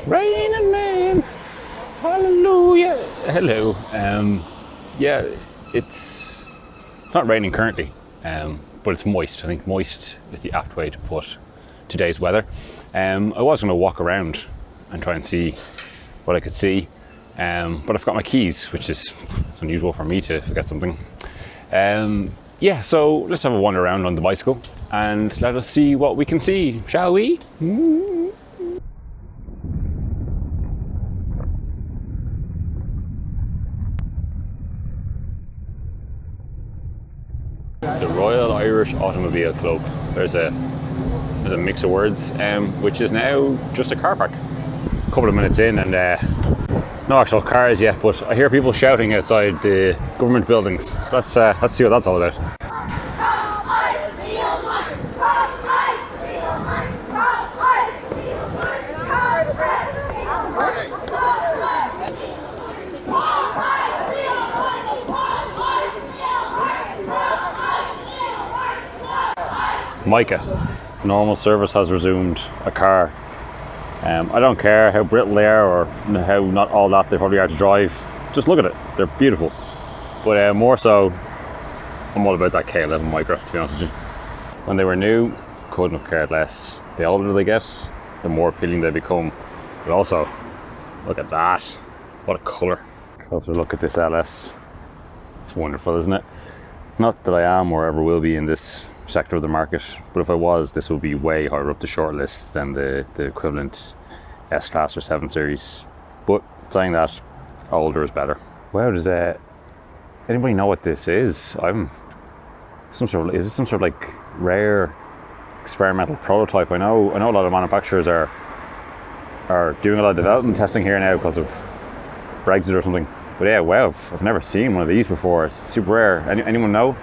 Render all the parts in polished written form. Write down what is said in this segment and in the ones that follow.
raining, man. Hallelujah. Hello. Yeah, it's not raining currently, but it's moist. I think moist is the apt way to put today's weather. I was going to walk around and try and see what I could see, but I forgot my keys, which is it's unusual for me to forget something. Yeah, so let's have a wander around on the bicycle and let us see what we can see, shall we? The Royal Irish Automobile Club. There's a mix of words, which is now just a car park. A couple of minutes in and no actual cars yet, but I hear people shouting outside the government buildings. So let's see what that's all about. Micah, normal service has resumed a car. I don't care how brittle they are or how not all that they probably are to drive. Just look at it, they're beautiful. But more so, I'm all about that K11 Micro, to be honest with you. When they were new, couldn't have cared less. The older they get, the more appealing they become. But also, look at that. What a colour. Closer look at this LS. It's wonderful, isn't it? Not that I am or ever will be in this sector of the market, but if I was, this would be way higher up the shortlist than the equivalent S-Class or 7 Series. But saying that, older is better. Wow, does anybody know what this is? Is this some sort of like rare experimental prototype? I know a lot of manufacturers are doing a lot of development testing here now because of Brexit or something. But yeah, wow, I've never seen one of these before. It's super rare. Anyone know?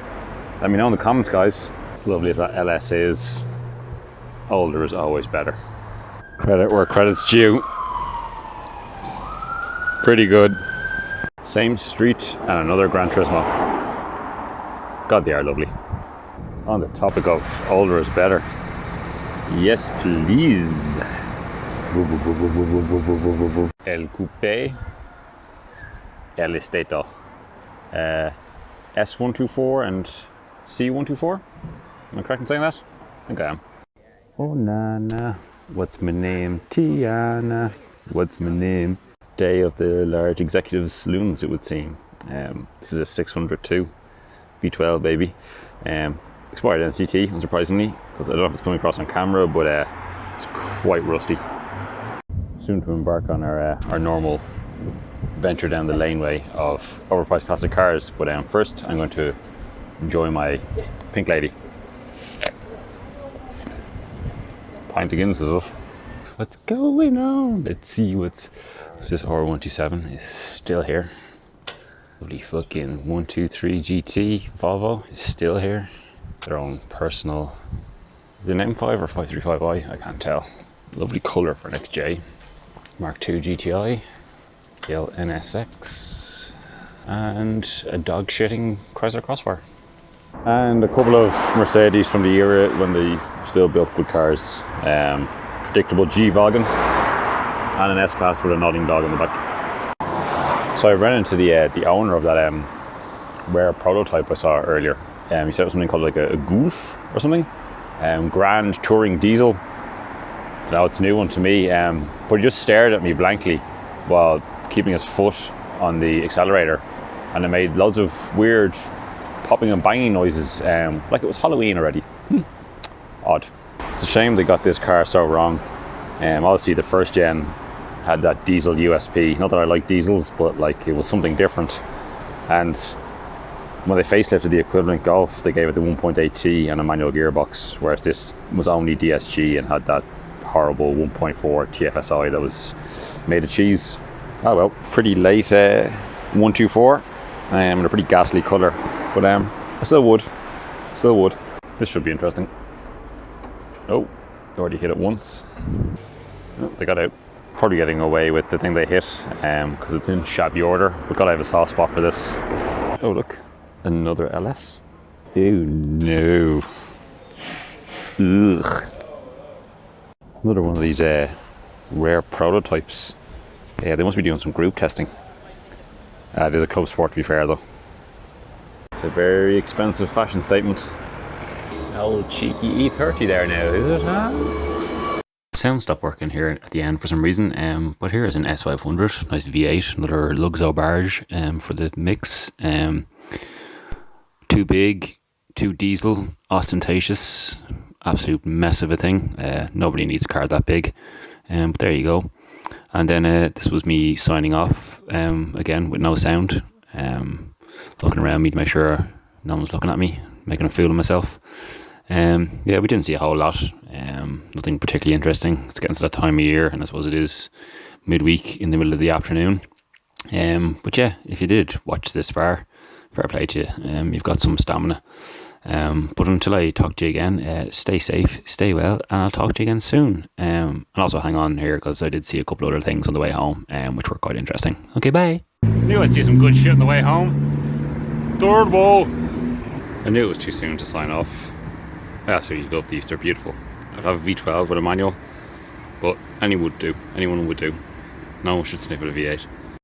Let me know in the comments, guys. Lovely as that LS is, older is always better. Credit where credit's due. Pretty good. Same street and another Gran Turismo. God, they are lovely. On the topic of older is better. Yes, please. El Coupe. El Esteto. S124 and C124. Am I correct in saying that? I think I am. Oh Nana, what's my name? Tiana. What's my name? Day of the large executive saloons, it would seem. This is a 602 V12 baby. Expired NCT, unsurprisingly, because I don't know if it's coming across on camera, but it's quite rusty. Soon to embark on our normal venture down the laneway of overpriced classic cars, but first I'm going to enjoy my Pink Lady. Pint of Guinness, is it? What's going on? Let's see what's this R127 is still here. Lovely fucking 123 GT Volvo is still here. Their own personal, is it an M5 or 535i? I can't tell. Lovely colour for an XJ. Mark II GTI, the NSX, and a dog shitting Chrysler Crossfire. And a couple of Mercedes from the era when they still built good cars. Predictable G-Wagon and an S-Class with a nodding dog in the back. So I ran into the owner of that rare prototype I saw earlier. He said it was something called like a Golf or something. Grand Touring Diesel. Now it's a new one to me, but he just stared at me blankly while keeping his foot on the accelerator, and it made loads of weird popping and banging noises, like it was Halloween already. Odd. It's a shame they got this car so wrong. Obviously the first gen had that diesel USP. Not that I like diesels, but like it was something different. And when they facelifted the equivalent Golf, they gave it the 1.8T and a manual gearbox, whereas this was only DSG and had that horrible 1.4 TFSI that was made of cheese. Oh well, pretty late 124 and a pretty ghastly colour, but I still would. This should be interesting. Oh, they already hit it once. Oh, they got out. Probably getting away with the thing they hit because it's in shabby order. We've got to have a soft spot for this. Oh look, another LS. Oh no. Ugh. Another one of these Rare prototypes. Yeah, they must be doing some group testing. It is a club sport, to be fair, though. It's a very expensive fashion statement. Old cheeky E30 there now, is it, huh? Sound stopped working here at the end for some reason, but here is an S500, nice V8, another Luxo barge for the mix. Too big, too diesel, ostentatious, absolute mess of a thing. Nobody needs a car that big, but there you go. And then this was me signing off again with no sound, looking around me to make sure no one's looking at me, making a fool of myself. Yeah, we didn't see a whole lot. Nothing particularly interesting. It's getting to that time of year, and I suppose it is midweek in the middle of the afternoon. But yeah, if you did watch this far, fair play to you. You've got some stamina. But until I talk to you again, stay safe, stay well, and I'll talk to you again soon. And also hang on here, because I did see a couple other things on the way home, which were quite interesting. Okay, bye. Knew I'd see some good shit on the way home. Turbo. I knew it was too soon to sign off. I absolutely love these, they're beautiful. I'd have a V12 with a manual, but anyone would do. No one should sniff at a V8.